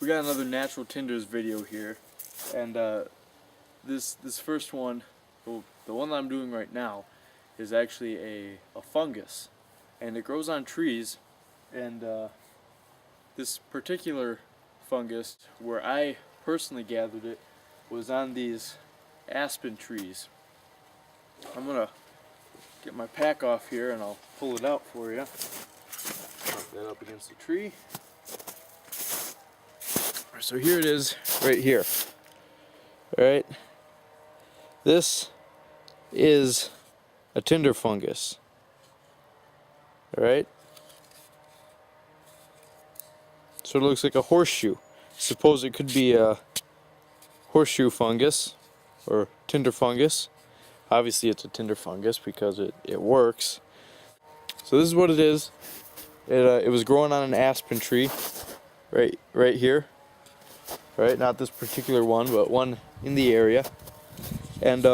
we got another Natural Tinders video here, and this first one, well, the one that I'm doing right now, is actually a fungus, and it grows on trees. And this particular fungus, where I personally gathered it, was on these aspen trees. I'm gonna get my pack off here and I'll pull it out for you. Put that up against the tree. So here it is, right here. Alright, this is a tinder fungus. Alright, so it looks like a horseshoe. Suppose it could be a horseshoe fungus or tinder fungus. Obviously it's a tinder fungus because it works. So this is what it is. It was growing on an aspen tree right here. Right, not this particular one, but one in the area. And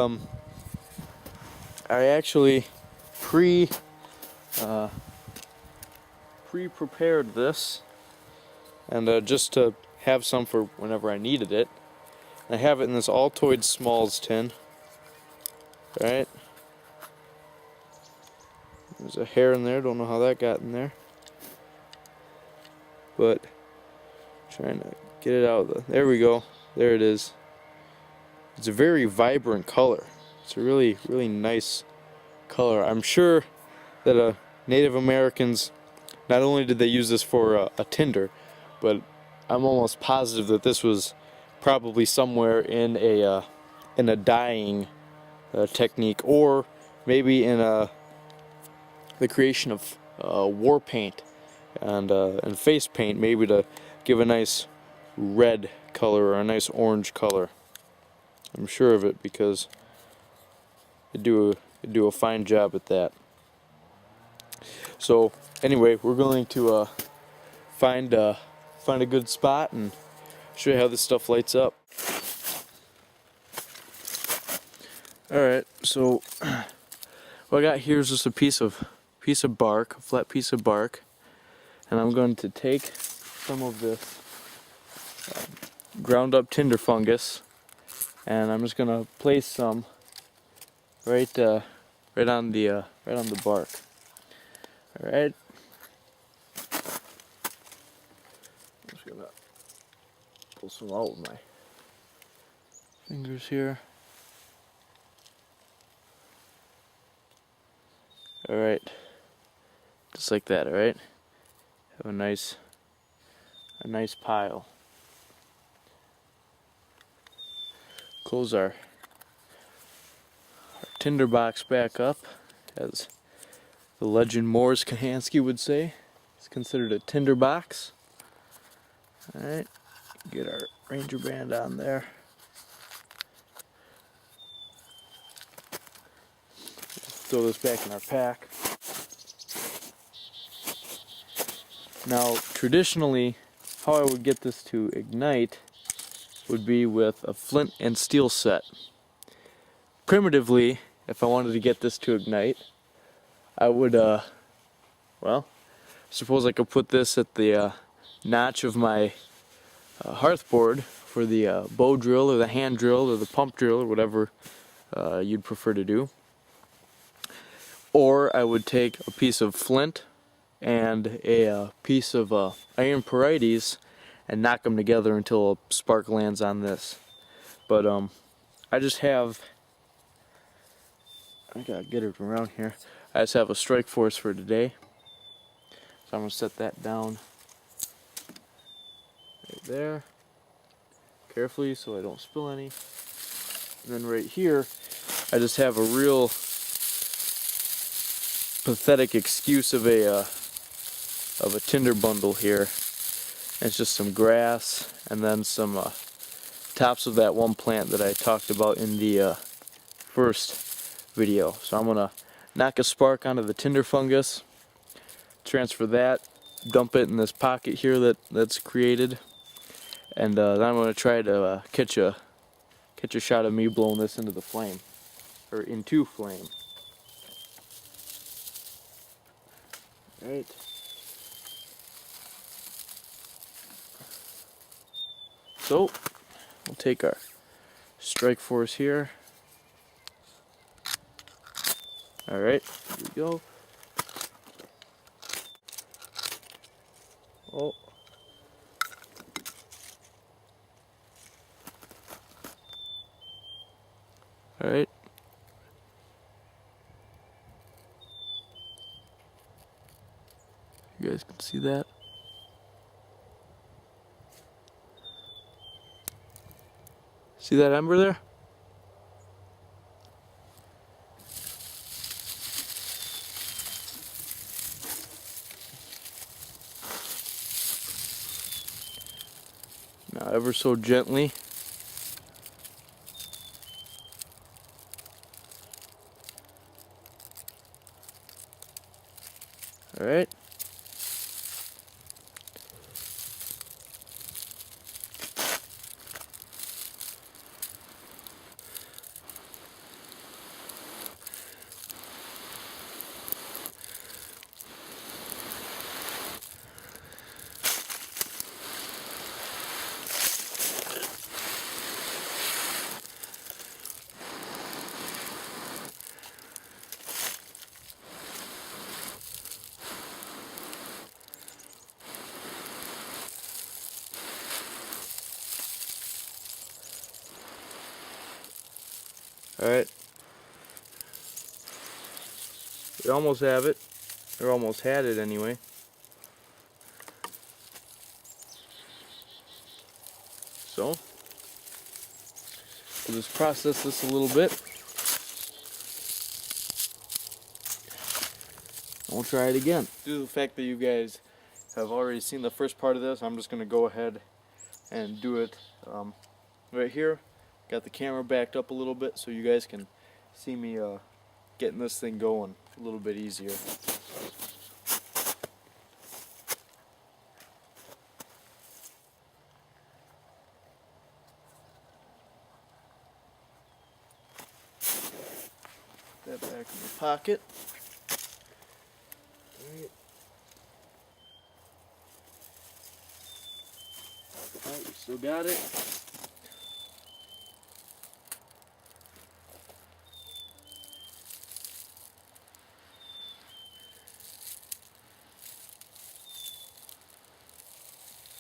I actually pre-prepared this, and just to have some for whenever I needed it. And I have it in this Altoid Smalls tin. Right, there's a hair in there. Don't know how that got in there, but trying to get it out. There we go. There it is. It's a very vibrant color. It's a really nice color. I'm sure that Native Americans, not only did they use this for a tinder, but I'm almost positive that this was probably somewhere in a dyeing technique, or maybe in the creation of war paint and face paint, maybe to give a nice red color or a nice orange color. I'm sure of it because they do a fine job at that. So anyway, we're going to find a good spot and show you how this stuff lights up. Alright, so what I got here is just a piece of bark, a flat piece of bark, and I'm going to take some of this ground up tinder fungus, and I'm just gonna place some right on the bark. All right, I'm just gonna pull some out with my fingers here. All right, just like that. All right, have a nice pile. Close our tinder box back up, as the legend Morris Kahansky would say. It's considered a tinder box. Alright, get our ranger band on there. Throw this back in our pack. Now, traditionally, how I would get this to ignite would be with a flint and steel set. Primitively, if I wanted to get this to ignite, I would, well, suppose I could put this at the notch of my hearthboard for the bow drill or the hand drill or the pump drill or whatever you'd prefer to do. Or I would take a piece of flint and a piece of iron parites and knock them together until a spark lands on this. But I gotta get it around here. I just have a strike force for today, so I'm gonna set that down right there carefully so I don't spill any. And then right here, I just have a real pathetic excuse of a tinder bundle here. It's just some grass and then some tops of that one plant that I talked about in the first video. So I'm gonna knock a spark onto the tinder fungus, transfer that, dump it in this pocket here that's created, and then I'm gonna try to catch a shot of me blowing this into the flame, or into flame. Right. So we'll take our strike force here. Alright, here we go. Oh. Alright. You guys can see that. See that ember there? Now ever so gently. Alright. Alright. We almost have it. Or almost had it anyway. So, we'll just process this a little bit. And we'll try it again. Due to the fact that you guys have already seen the first part of this, I'm just going to go ahead and do it right here. Got the camera backed up a little bit so you guys can see me getting this thing going a little bit easier. Put that back in the pocket. Alright. Alright, we still got it.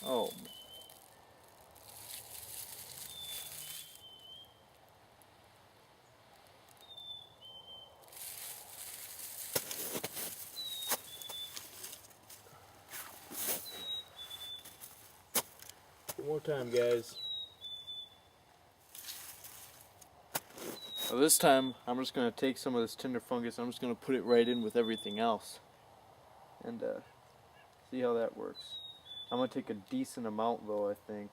Oh. One more time, guys. So this time, I'm just going to take some of this tinder fungus, I'm just going to put it right in with everything else. And see how that works. I'm going to take a decent amount though, I think.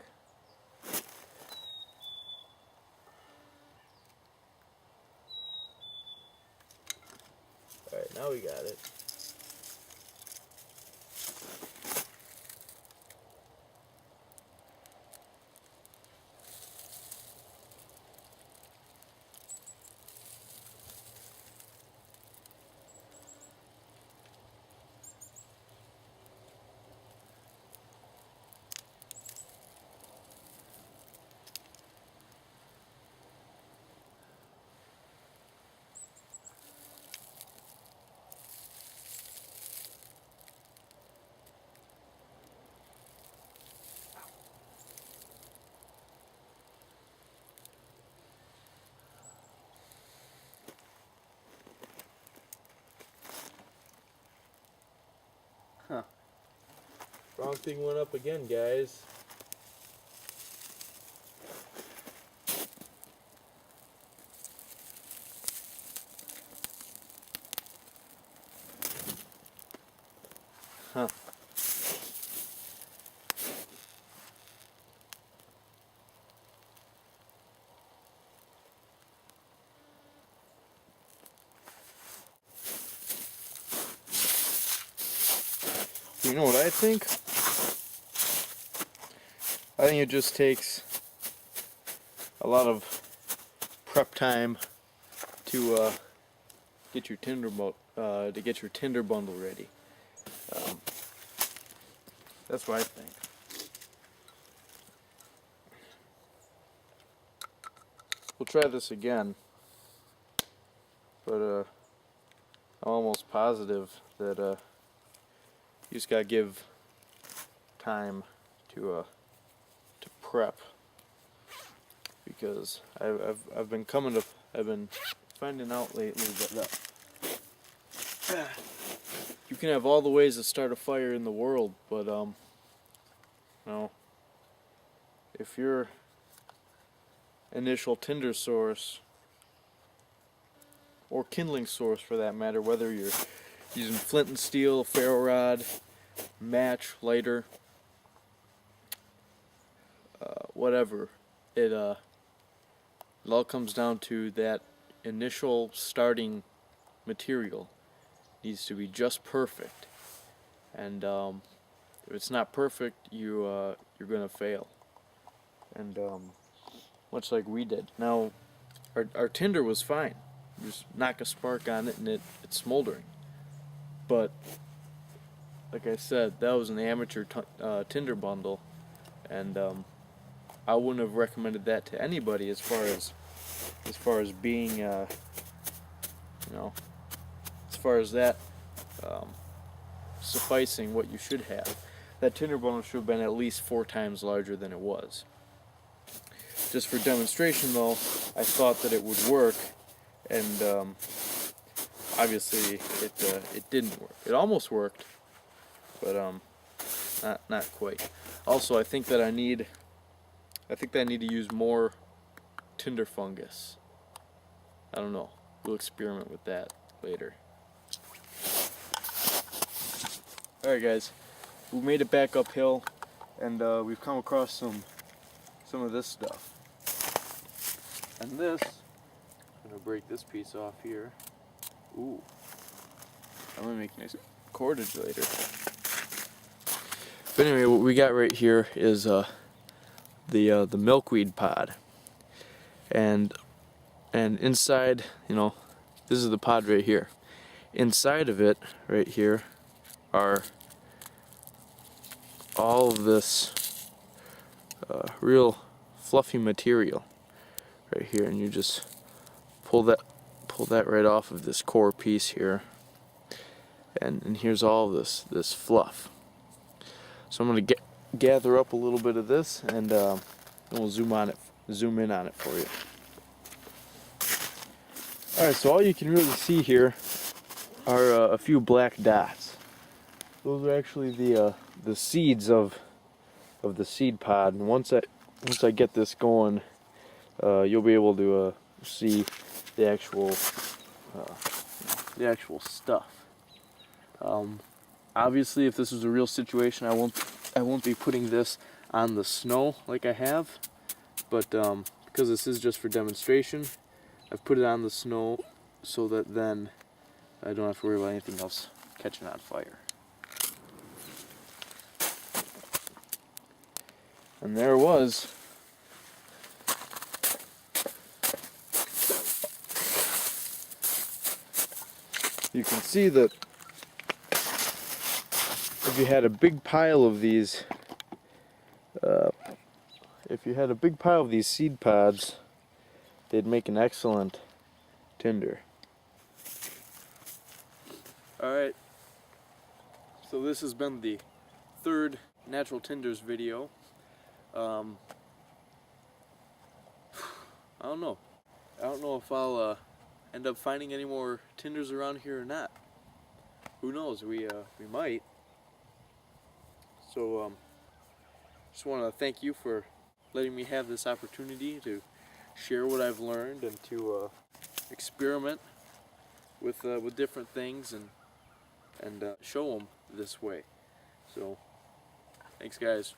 Alright, now we got it. Huh. Wrong thing went up again, guys. Huh. You know what I think? I think it just takes a lot of prep time to get your tinder bundle ready. That's what I think. we'll try this again, but I'm almost positive that you just gotta give time to prep, because I've been finding out lately that you can have all the ways to start a fire in the world, but you know, if your initial tinder source, or kindling source for that matter, whether you're using flint and steel, ferro rod, match, lighter, whatever, it all comes down to that initial starting material needs to be just perfect, and if it's not perfect, you're gonna fail, and much like we did. Now, our tinder was fine. You just knock a spark on it and it's smoldering. But like I said, that was an amateur tinder bundle, and I wouldn't have recommended that to anybody as far as being you know, as far as that sufficing what you should have. That tinder bundle should have been at least 4 times larger than it was. Just for demonstration though, I thought that it would work, and obviously it didn't work. It almost worked, but not quite. Also, I think that I need to use more tinder fungus. I don't know. We'll experiment with that later. Alright guys, we made it back uphill, and we've come across some of this stuff. And this, I'm gonna break this piece off here. Ooh, I'm gonna make nice cordage later. But anyway, what we got right here is the milkweed pod, and inside, you know, this is the pod right here. Inside of it, right here, are all of this real fluffy material right here, and you just pull that right off of this core piece here, and here's all this fluff. So I'm gonna gather up a little bit of this, and we'll zoom in on it for you. Alright, so all you can really see here are a few black dots. Those are actually the seeds of the seed pod, and once I get this going, you'll be able to see the actual stuff. Obviously, if this was a real situation, I won't be putting this on the snow like I have, but because this is just for demonstration, I've put it on the snow so that then I don't have to worry about anything else catching on fire. And there it was. You can see that if you had a big pile of these, seed pods, they'd make an excellent tinder. Alright, so this has been the 3rd Natural Tinders video. I don't know if I'll end up finding any more tinders around here or not. Who knows? We might. So just want to thank you for letting me have this opportunity to share what I've learned and to experiment with different things and show them this way. So thanks guys.